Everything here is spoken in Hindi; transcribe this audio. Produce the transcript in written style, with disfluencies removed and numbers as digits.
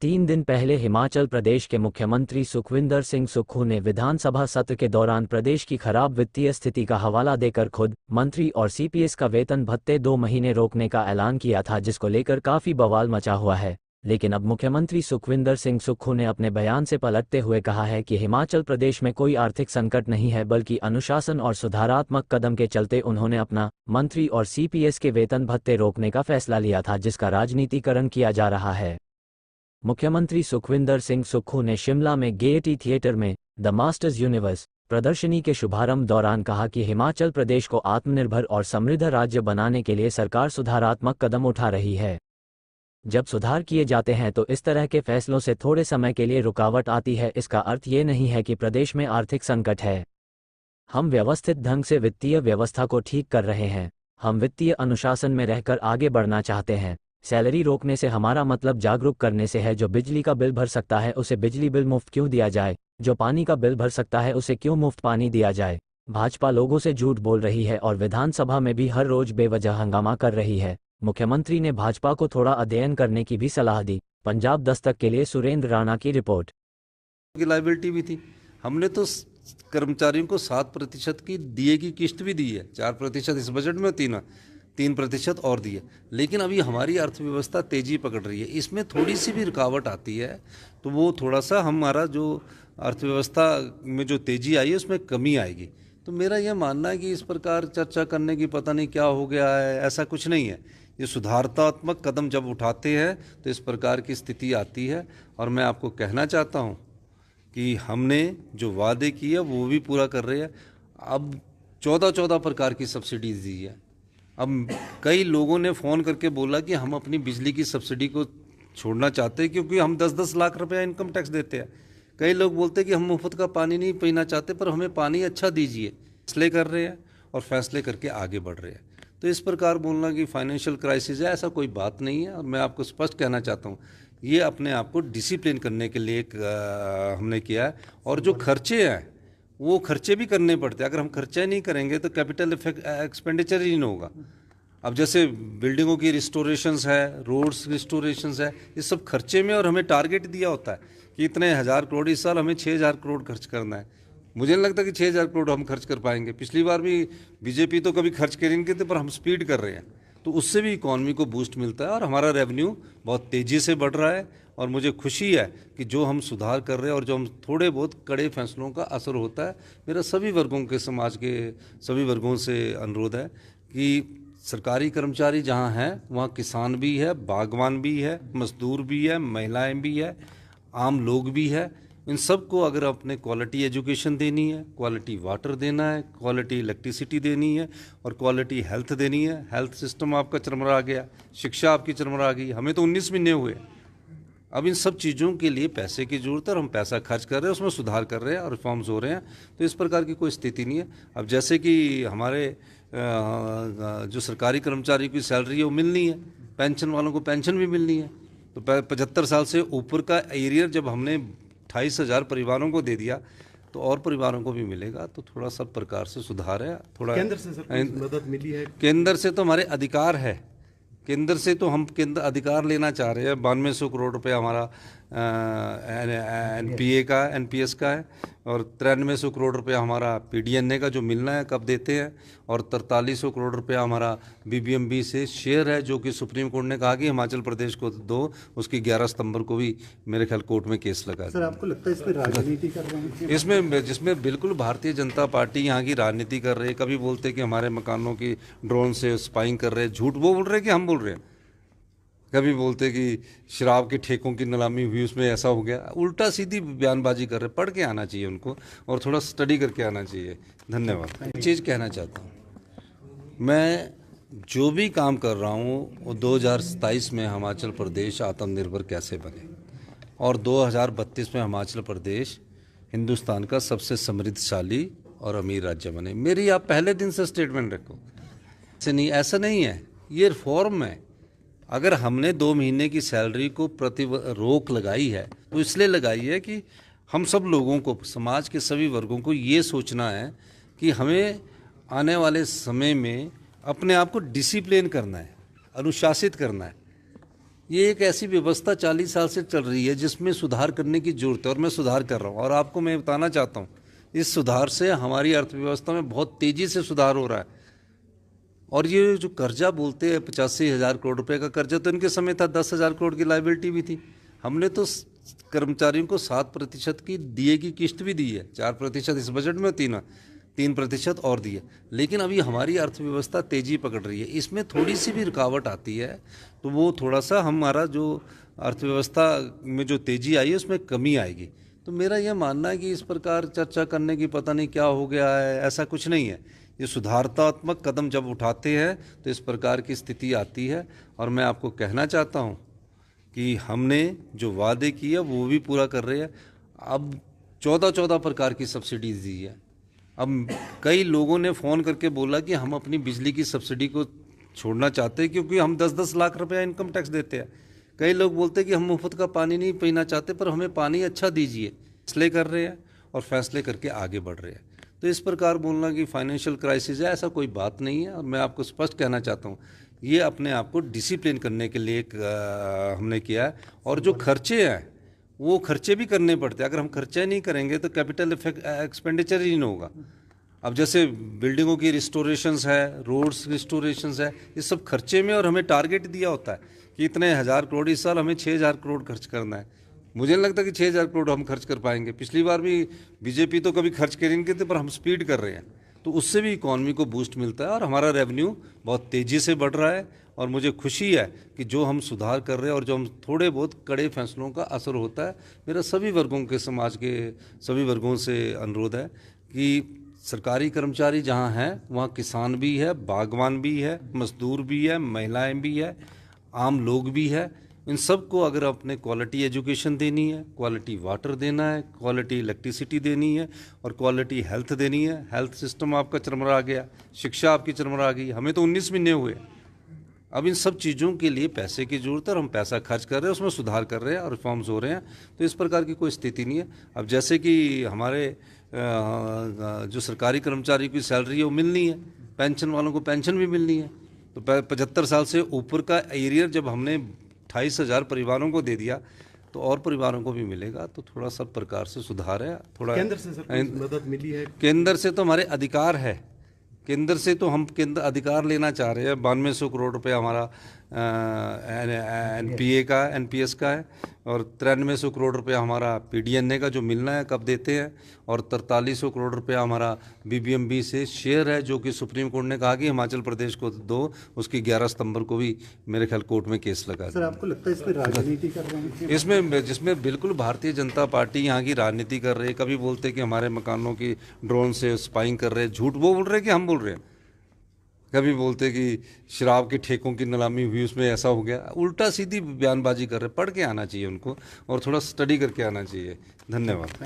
3 दिन पहले हिमाचल प्रदेश के मुख्यमंत्री सुखविंदर सिंह सुक्खू ने विधानसभा सत्र के दौरान प्रदेश की खराब वित्तीय स्थिति का हवाला देकर खुद मंत्री और सीपीएस का वेतन भत्ते 2 महीने रोकने का ऐलान किया था, जिसको लेकर काफी बवाल मचा हुआ है। लेकिन अब मुख्यमंत्री सुखविंदर सिंह सुक्खू ने अपने बयान से पलटते हुए कहा है कि हिमाचल प्रदेश में कोई आर्थिक संकट नहीं है, बल्कि अनुशासन और सुधारात्मक कदम के चलते उन्होंने अपना मंत्री और सीपीएस के वेतन भत्ते रोकने का फैसला लिया था, जिसका राजनीतिकरण किया जा रहा है। मुख्यमंत्री सुखविंदर सिंह सुक्खू ने शिमला में गेयटी थिएटर में द मास्टर्स यूनिवर्स प्रदर्शनी के शुभारंभ दौरान कहा कि हिमाचल प्रदेश को आत्मनिर्भर और समृद्ध राज्य बनाने के लिए सरकार सुधारात्मक कदम उठा रही है। जब सुधार किए जाते हैं तो इस तरह के फैसलों से थोड़े समय के लिए रुकावट आती है। इसका अर्थ ये नहीं है कि प्रदेश में आर्थिक संकट है। हम व्यवस्थित ढंग से वित्तीय व्यवस्था को ठीक कर रहे हैं। हम वित्तीय अनुशासन में रहकर आगे बढ़ना चाहते हैं। सैलरी रोकने से हमारा मतलब जागरूक करने से है। जो बिजली का बिल भर सकता है उसे बिजली बिल मुफ्त क्यों दिया जाए, जो पानी का बिल भर सकता है उसे क्यों मुफ्त पानी दिया जाए। भाजपा लोगों से झूठ बोल रही है और विधानसभा में भी हर रोज बेवजह हंगामा कर रही है। मुख्यमंत्री ने भाजपा को थोड़ा अध्ययन करने की भी सलाह दी। पंजाब दस्तक के लिए सुरेंद्र राणा की रिपोर्ट। की लायबिलिटी भी थी, हमने तो कर्मचारियों को 7% की डीए की किस्त भी दी है। 4% इस बजट में, 3% और दी है। लेकिन अभी हमारी अर्थव्यवस्था तेजी पकड़ रही है, इसमें थोड़ी सी भी रुकावट आती है तो वो थोड़ा सा हमारा जो अर्थव्यवस्था में जो तेजी आई है उसमें कमी आएगी। तो मेरा यह मानना है कि इस प्रकार चर्चा करने की पता नहीं क्या हो गया है, ऐसा कुछ नहीं है। ये सुधारात्मक कदम जब उठाते हैं तो इस प्रकार की स्थिति आती है। और मैं आपको कहना चाहता हूँ कि हमने जो वादे किए वो भी पूरा कर रहे हैं। अब 14 प्रकार की सब्सिडीज दी है। अब कई लोगों ने फ़ोन करके बोला कि हम अपनी बिजली की सब्सिडी को छोड़ना चाहते हैं क्योंकि हम 10-10 लाख रुपया इनकम टैक्स देते हैं। कई लोग बोलते हैं कि हम मुफ्त का पानी नहीं पीना चाहते, पर हमें पानी अच्छा दीजिए। फैसले कर रहे हैं और फैसले करके आगे बढ़ रहे हैं। तो इस प्रकार बोलना कि फाइनेंशियल क्राइसिस है, ऐसा कोई बात नहीं है। और मैं आपको स्पष्ट कहना चाहता हूँ, ये अपने आप को डिसिप्लिन करने के लिए हमने किया है। और जो खर्चे हैं वो खर्चे भी करने पड़ते हैं। अगर हम खर्चा नहीं करेंगे तो कैपिटल एक्सपेंडिचर ही नहीं होगा। अब जैसे बिल्डिंगों की रिस्टोरेशंस है, रोड्स रिस्टोरेशंस है, ये सब खर्चे में, और हमें टारगेट दिया होता है कि इतने 1000 करोड़, इस साल हमें 6000 करोड़ खर्च करना है। मुझे नहीं लगता कि 6000 करोड़ हम खर्च कर पाएंगे। पिछली बार भी बीजेपी तो कभी खर्च कर नहीं थे, पर हम स्पीड कर रहे हैं, तो उससे भी इकॉनमी को बूस्ट मिलता है और हमारा रेवेन्यू बहुत तेज़ी से बढ़ रहा है। और मुझे खुशी है कि जो हम सुधार कर रहे हैं और जो हम थोड़े बहुत कड़े फैसलों का असर होता है। मेरा सभी वर्गों के, समाज के सभी वर्गों से अनुरोध है कि सरकारी कर्मचारी जहाँ हैं वहाँ किसान भी है, बागवान भी है, मजदूर भी है, महिलाएं भी है, आम लोग भी है। इन सब को अगर अपने क्वालिटी एजुकेशन देनी है, क्वालिटी वाटर देना है, क्वालिटी इलेक्ट्रिसिटी देनी है और क्वालिटी हेल्थ देनी है। हेल्थ सिस्टम आपका चरमरा गया, शिक्षा आपकी चरमरा गई। हमें तो 19 महीने हुए। अब इन सब चीज़ों के लिए पैसे की ज़रूरत है और हम पैसा खर्च कर रहे हैं, उसमें सुधार कर रहे हैं और रिफॉर्म्स हो रहे हैं। तो इस प्रकार की कोई स्थिति नहीं है। अब जैसे कि हमारे जो सरकारी कर्मचारी की सैलरी है वो मिलनी है, पेंशन वालों को पेंशन भी मिलनी है। तो 75 साल से ऊपर का एरियर जब हमने 28,000 परिवारों को दे दिया तो और परिवारों को भी मिलेगा। तो थोड़ा सब प्रकार से सुधार है। थोड़ा केंद्र से सर मदद मिली है? केंद्र से तो हमारे अधिकार है। केंद्र से तो हम केंद्र अधिकार लेना चाह रहे हैं। 9200 करोड़ रुपया हमारा एनपीए का, एनपीएस का है और 9300 करोड़ रुपया हमारा पीडीएनए का जो मिलना है, कब देते हैं। और 4300 करोड़ रुपया हमारा बीबीएमबी से शेयर है, जो कि सुप्रीम कोर्ट ने कहा कि हिमाचल प्रदेश को दो। उसकी 11 सितंबर को भी मेरे ख्याल कोर्ट में केस लगा। सर आपको लगता है इसमें राजनीति कर रहे हैं? इसमें, जिसमें बिल्कुल भारतीय जनता पार्टी यहाँ की राजनीति कर रही है। कभी बोलते हैं कि हमारे मकानों की ड्रोन से स्पाइंग कर रहे हैं, झूठ वो बोल रहे हैं कि हम बोल रहे हैं। कभी बोलते कि शराब के ठेकों की नीलामी हुई, उसमें ऐसा हो गया। उल्टा सीधी बयानबाजी कर रहे। पढ़ के आना चाहिए उनको और थोड़ा स्टडी करके आना चाहिए। धन्यवाद। एक चीज़ कहना चाहता हूँ, मैं जो भी काम कर रहा हूँ वो 2027 में हिमाचल प्रदेश आत्मनिर्भर कैसे बने और 2032 में हिमाचल प्रदेश हिंदुस्तान का सबसे समृद्धशाली और अमीर राज्य बने। मेरी आप पहले दिन से स्टेटमेंट रखो। ऐसा नहीं है, ये रिफॉर्म है। अगर हमने 2 महीने की सैलरी को रोक लगाई है तो इसलिए लगाई है कि हम सब लोगों को, समाज के सभी वर्गों को ये सोचना है कि हमें आने वाले समय में अपने आप को डिसिप्लिन करना है, अनुशासित करना है। ये एक ऐसी व्यवस्था 40 साल से चल रही है जिसमें सुधार करने की जरूरत है और मैं सुधार कर रहा हूँ। और आपको मैं बताना चाहता हूँ, इस सुधार से हमारी अर्थव्यवस्था में बहुत तेज़ी से सुधार हो रहा है। और ये जो कर्जा बोलते हैं 85,000 करोड़ रुपए का कर्जा, तो इनके समय था 10,000 करोड़ की लायबिलिटी भी थी। हमने तो कर्मचारियों को 7% की डीए की किस्त भी दी है, 4% इस बजट में होती ना, 3% और दी है। लेकिन अभी हमारी अर्थव्यवस्था तेज़ी पकड़ रही है, इसमें थोड़ी सी भी रुकावट आती है तो वो थोड़ा सा हमारा जो अर्थव्यवस्था में जो तेज़ी आई है उसमें कमी आएगी। तो मेरा यह मानना है कि इस प्रकार चर्चा करने की पता नहीं क्या हो गया है, ऐसा कुछ नहीं है। ये सुधारात्मक कदम जब उठाते हैं तो इस प्रकार की स्थिति आती है। और मैं आपको कहना चाहता हूँ कि हमने जो वादे किए वो भी पूरा कर रहे हैं। अब 14 प्रकार की सब्सिडीज दी है। अब कई लोगों ने फ़ोन करके बोला कि हम अपनी बिजली की सब्सिडी को छोड़ना चाहते हैं क्योंकि हम 10-10 लाख रुपया इनकम टैक्स देते हैं। कई लोग बोलते हैं कि हम मुफ्त का पानी नहीं पीना चाहते, पर हमें पानी अच्छा दीजिए। फैसले कर रहे हैं और फैसले करके आगे बढ़ रहे हैं। तो इस प्रकार बोलना कि फाइनेंशियल क्राइसिस है, ऐसा कोई बात नहीं है। और मैं आपको स्पष्ट कहना चाहता हूँ, ये अपने आप को डिसिप्लिन करने के लिए हमने किया है। और जो खर्चे हैं वो खर्चे भी करने पड़ते हैं। अगर हम खर्चे नहीं करेंगे तो कैपिटल एक्सपेंडिचर ही नहीं होगा। अब जैसे बिल्डिंगों की रिस्टोरेशंस है, रोड्स रिस्टोरेशंस है, ये सब खर्चे में, और हमें टारगेट दिया होता है कि इतने 1,000 करोड़, इस साल हमें 6,000 करोड़ खर्च करना है। मुझे नहीं लगता कि 6,000 करोड़ हम खर्च कर पाएंगे। पिछली बार भी बीजेपी तो कभी खर्च कर नहीं थे, पर हम स्पीड कर रहे हैं, तो उससे भी इकॉनमी को बूस्ट मिलता है और हमारा रेवेन्यू बहुत तेज़ी से बढ़ रहा है। और मुझे खुशी है कि जो हम सुधार कर रहे हैं और जो हम थोड़े बहुत कड़े फैसलों का असर होता है। मेरा सभी वर्गों के, समाज के सभी वर्गों से अनुरोध है कि सरकारी कर्मचारी जहाँ हैं वहाँ किसान भी है, बागवान भी है, मजदूर भी है, महिलाएं भी है, आम लोग भी है। इन सब को अगर अपने क्वालिटी एजुकेशन देनी है, क्वालिटी वाटर देना है, क्वालिटी इलेक्ट्रिसिटी देनी है और क्वालिटी हेल्थ देनी है। हेल्थ सिस्टम आपका चरमरा गया, शिक्षा आपकी चरमरा गई। हमें तो 19 महीने हुए। अब इन सब चीज़ों के लिए पैसे की ज़रूरत है और हम पैसा खर्च कर रहे हैं, उसमें सुधार कर रहे हैं और रिफॉर्म्स हो रहे हैं। तो इस प्रकार की कोई स्थिति नहीं है। अब जैसे कि हमारे जो सरकारी कर्मचारी की सैलरी है वो मिलनी है, पेंशन वालों को पेंशन भी मिलनी है। तो 75 साल से ऊपर का एरियर जब हमने 28,000 परिवारों को दे दिया तो और परिवारों को भी मिलेगा। तो थोड़ा सा प्रकार से सुधार है। थोड़ा केंद्र से सर कोई मदद मिली है? केंद्र से तो हमारे अधिकार है। केंद्र से तो हम केंद्र अधिकार लेना चाह रहे हैं। 9200 करोड़ रुपए हमारा एनपीए का, एनपीएस का है और 9300 करोड़ रुपया हमारा पीडीएनए का जो मिलना है कब देते हैं, और 4300 करोड़ रुपया हमारा बीबीएमबी से शेयर है जो कि सुप्रीम कोर्ट ने कहा कि हिमाचल प्रदेश को दो। उसकी 11 सितंबर को भी मेरे ख्याल कोर्ट में केस लगा। सर आपको लगता है इसमें राजनीति कर रहे हैं? इसमें जिसमें बिल्कुल भारतीय जनता पार्टी यहाँ की राजनीति कर रही है। कभी बोलते हैं कि हमारे मकानों की ड्रोन से स्पाइंग कर रहे हैं, झूठ वो बोल रहे हैं कि हम बोल रहे हैं। कभी बोलते कि शराब के ठेकों की नीलामी हुई, उसमें ऐसा हो गया। उल्टा सीधी बयानबाजी कर रहे हैं। पढ़ के आना चाहिए उनको और थोड़ा स्टडी करके आना चाहिए। धन्यवाद।